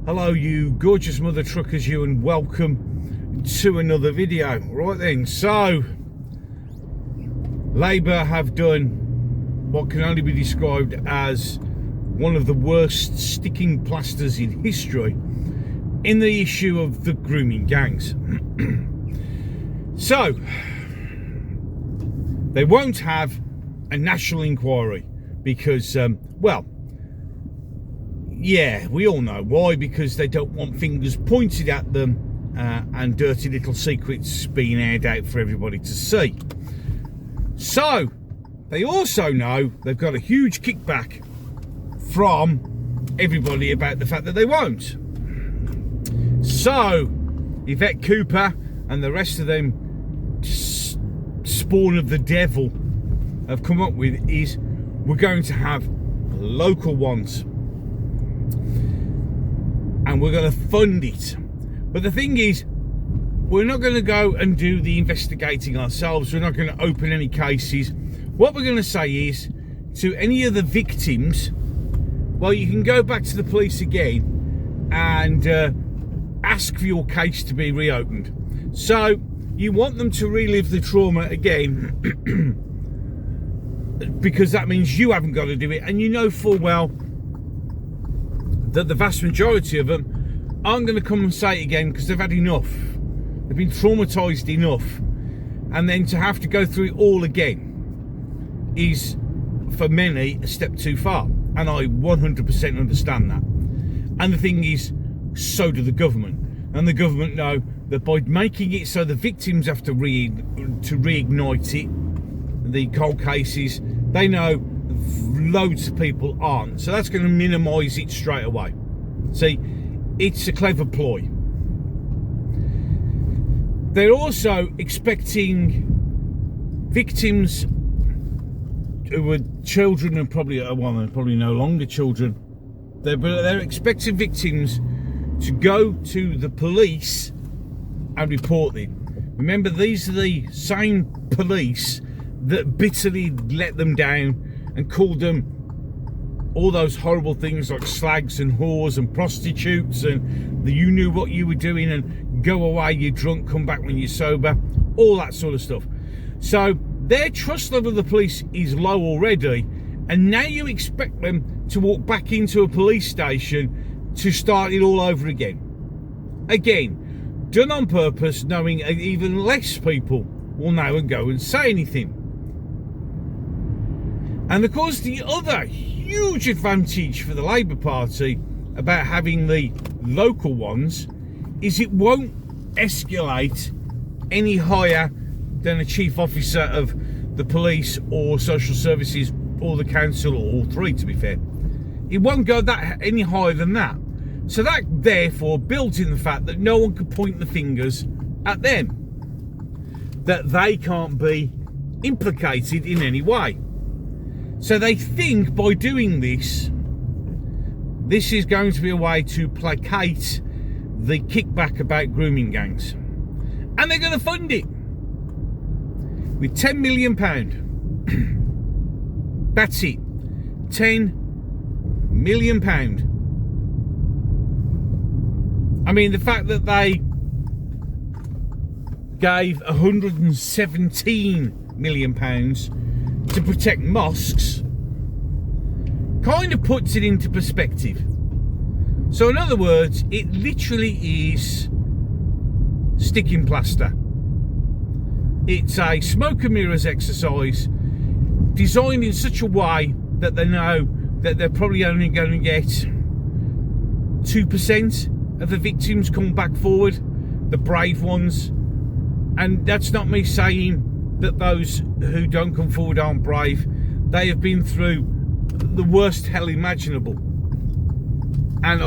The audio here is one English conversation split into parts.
Hello you gorgeous mother truckers, you, and welcome to another video. Right then, so Labour have done what can only be described as one of the worst sticking plasters in history in the issue of the grooming gangs. So they won't have a national inquiry because well, yeah, we all know why, because they don't want fingers pointed at them and dirty little secrets being aired out for everybody to see. So they also know they've got a huge kickback from everybody about the fact that they won't. So Yvette Cooper and the rest of them spawn of the devil have come up with is we're going to have local ones and we're going to fund it. But the thing is, we're not going to go and do the investigating ourselves. We're not going to open any cases. What we're going to say is to any of the victims, well, you can go back to the police again and ask for your case to be reopened. So you want them to relive the trauma again because that means you haven't got to do it, and you know full well that the vast majority of them aren't going to come and say it again because they've had enough. They've been traumatised enough, and then to have to go through it all again is, for many, a step too far, and I 100% understand that. And the thing is, so do the government, and the government know that by making it so the victims have to reignite it, the cold cases, they know loads of people aren't, so that's going to minimise it straight away. See, it's a clever ploy. They're also expecting victims who were children and probably, well, they're probably no longer children. They're expecting victims to go to the police and report it. Remember, these are the same police that bitterly let them down and called them all those horrible things like slags and whores and prostitutes, and you knew what you were doing, and go away, you're drunk, come back when you're sober, all that sort of stuff. So their trust level of the police is low already, and now you expect them to walk back into a police station to start it all over again. Again, done on purpose, knowing even less people will now and go and say anything. And of course, the other huge advantage for the Labour Party about having the local ones is it won't escalate any higher than a chief officer of the police or social services or the council, or all three, to be fair. It won't go that any higher than that. So that therefore builds in the fact that no one can point the fingers at them, that they can't be implicated in any way. So they think by doing this, this is going to be a way to placate the kickback about grooming gangs. And they're going to fund it with £10 million. That's it. £10 million. I mean, the fact that they gave £117 million to protect mosques kind of puts it into perspective. So in other words, it literally is sticking plaster. It's a smoke and mirrors exercise designed in such a way that they know that they're probably only going to get 2% of the victims come back forward, the brave ones. And that's not me saying that those who don't come forward aren't brave. They have been through the worst hell imaginable, and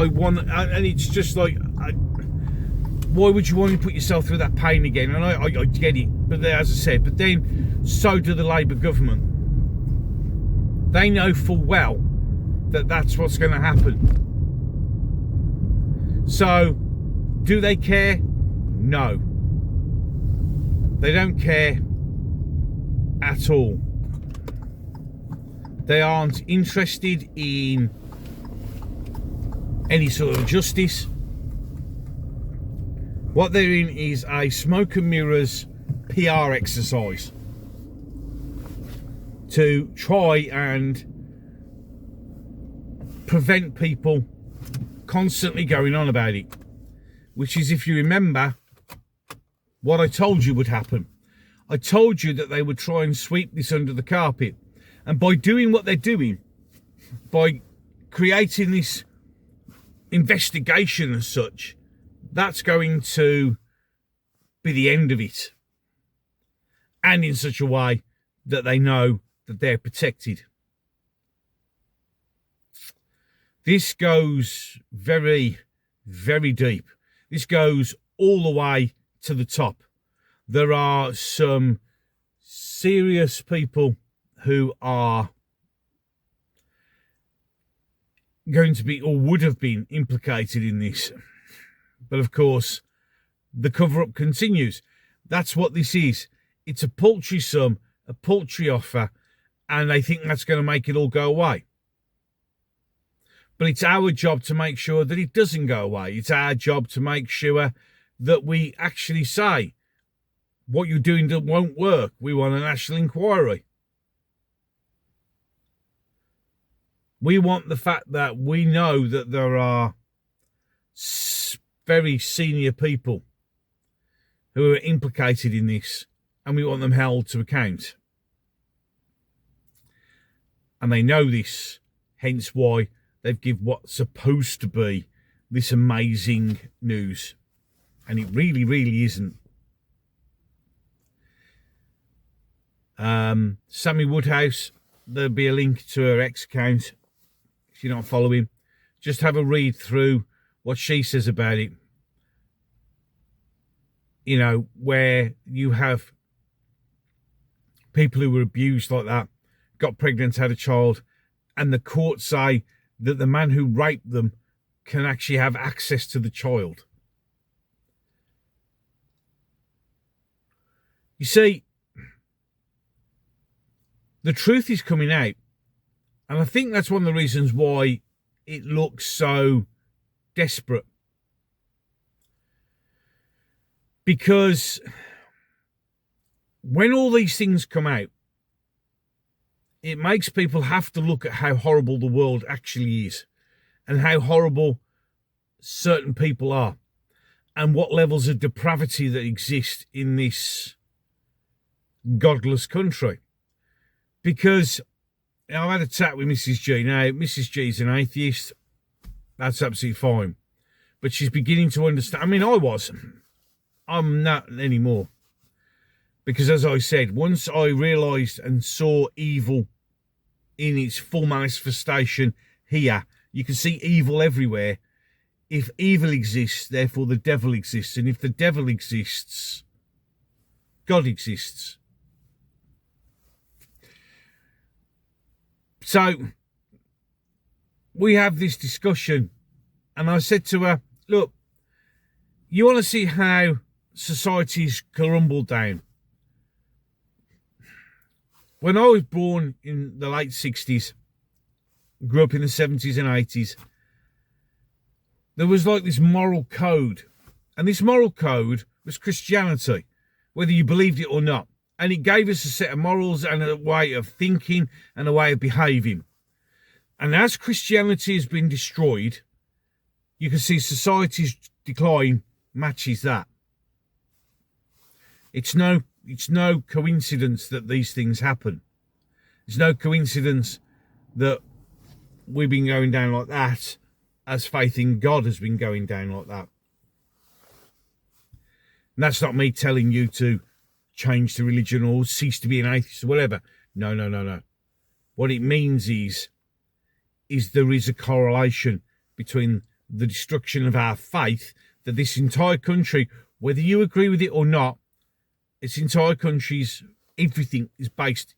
it's just like, why would you want to put yourself through that pain again? And I get it, but as I said, but then so do the Labour government. They know full well that that's what's going to happen. So do they care? No, they don't care at all. They aren't interested in any sort of justice. What they're in is a smoke and mirrors PR exercise to try and prevent people constantly going on about it. Which is, if you remember, what I told you would happen. I told you that they would try and sweep this under the carpet. And by doing what they're doing, by creating this investigation as such, that's going to be the end of it. And in such a way that they know that they're protected. This goes very, very deep. This goes all the way to the top. There are some serious people who are going to be, or would have been, implicated in this. But of course, the cover-up continues. That's what this is. It's a paltry sum, a paltry offer, and they think that's going to make it all go away. But it's our job to make sure that it doesn't go away. It's our job to make sure that we actually say, what you're doing won't work. We want a national inquiry. We want the fact that we know that there are very senior people who are implicated in this, and we want them held to account. And they know this, hence why they've given what's supposed to be this amazing news. And it really, really isn't. Sammy Woodhouse, there'll be a link to her X account. If you're not following, just have a read through what she says about it. You know, where you have people who were abused like that, got pregnant, had a child, and the courts say that the man who raped them can actually have access to the child. You see, the truth is coming out, and I think that's one of the reasons why it looks so desperate. Because when all these things come out, it makes people have to look at how horrible the world actually is, and how horrible certain people are, and what levels of depravity that exist in this godless country. Because I've had a chat with Mrs. G. Now, Mrs. G's an atheist. That's absolutely fine. But she's beginning to understand. I mean, I'm not anymore. Because as I said, once I realised and saw evil in its full manifestation here, you can see evil everywhere. If evil exists, therefore the devil exists. And if the devil exists, God exists. So we have this discussion, and I said to her, look, you want to see how society's crumbled down? When I was born in the late 60s, grew up in the 70s and 80s, there was like this moral code. And this moral code was Christianity, whether you believed it or not. And it gave us a set of morals and a way of thinking and a way of behaving. And as Christianity has been destroyed, you can see society's decline matches that. It's no coincidence that these things happen. It's no coincidence that we've been going down like that as faith in God has been going down like that. And that's not me telling you to change the religion or cease to be an atheist or whatever. No. What it means is there is a correlation between the destruction of our faith, that this entire country, whether you agree with it or not, its entire country's everything is based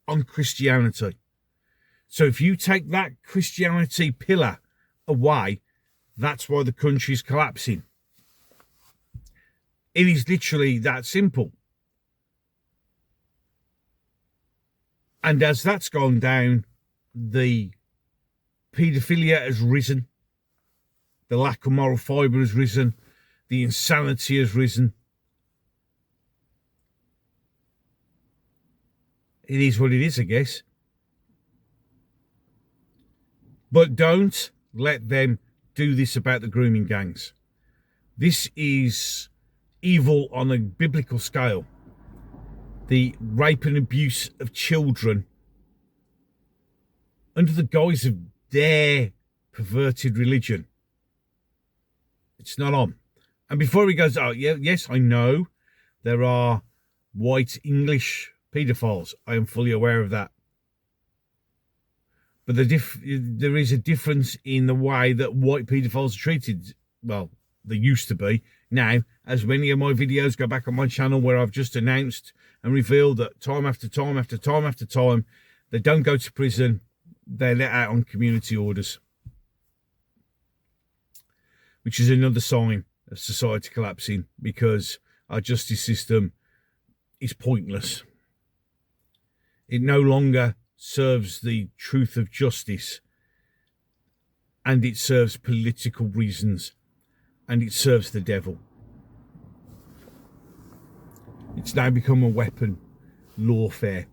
on Christianity. So if you take that Christianity pillar away, that's why the country's collapsing. It is literally that simple. And as that's gone down, the paedophilia has risen, the lack of moral fibre has risen, The insanity has risen. It is what it is, I guess. But don't let them do this about the grooming gangs. This is evil on a biblical scale. The rape and abuse of children under the guise of their perverted religion. It's not on. And before he goes, oh, yeah, yes, I know there are white English paedophiles. I am fully aware of that. But there is a difference in the way that white paedophiles are treated. Well, they used to be. Now, as many of my videos go back on my channel where I've just announced and revealed that time after time after time after time, they don't go to prison. They're let out on community orders. Which is another sign of society collapsing, because our justice system is pointless. It no longer serves the truth of justice, and it serves political reasons, and it serves the devil. It's now become a weapon, lawfare.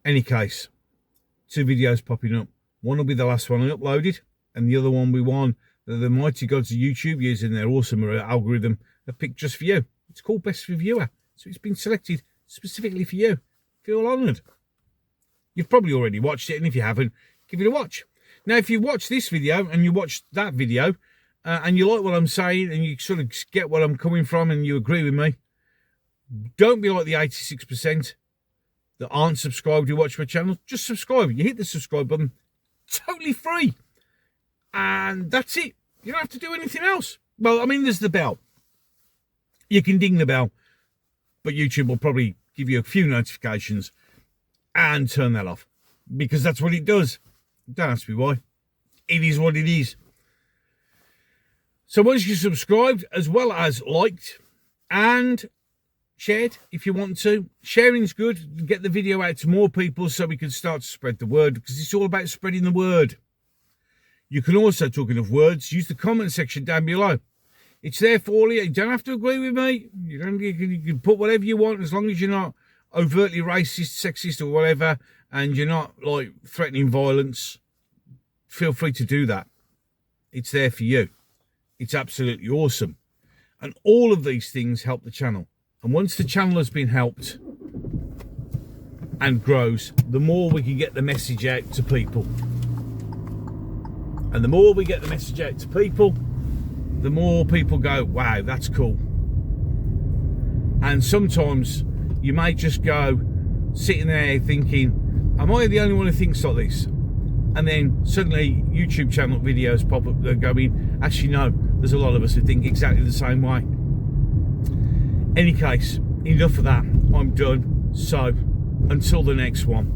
Any case, 2 videos popping up. One will be the last one I uploaded, and the other one will be one that the mighty gods of YouTube, using their awesome algorithm, have picked just for you. It's called Best for Viewer, so it's been selected specifically for you. Feel honoured. You've probably already watched it, and if you haven't, give it a watch. Now, if you watch this video and you watch that video, and you like what I'm saying, and you sort of get what I'm coming from, and you agree with me, don't be like the 86% that aren't subscribed who watch my channel. Just subscribe. You hit the subscribe button. Totally free. And that's it. You don't have to do anything else. Well, I mean, there's the bell. You can ding the bell, but YouTube will probably give you a few notifications and turn that off, because that's what it does. Don't ask me why. It is what it is. So once you're subscribed, as well as liked and shared, if you want to. Sharing's good. Get the video out to more people so we can start to spread the word, because it's all about spreading the word. You can also, talking of words, use the comment section down below. It's there for you. You don't have to agree with me. You can put whatever you want, as long as you're not overtly racist, sexist, or whatever, and you're not like threatening violence. Feel free to do that. It's there for you. It's absolutely awesome. And all of these things help the channel. And once the channel has been helped and grows, the more we can get the message out to people. And the more we get the message out to people, the more people go, wow, that's cool. And sometimes you may just go sitting there thinking, am I the only one who thinks like this? And then suddenly YouTube channel videos pop up, they're going, actually no, there's a lot of us who think exactly the same way. Any case, enough of that. I'm done. So, until the next one.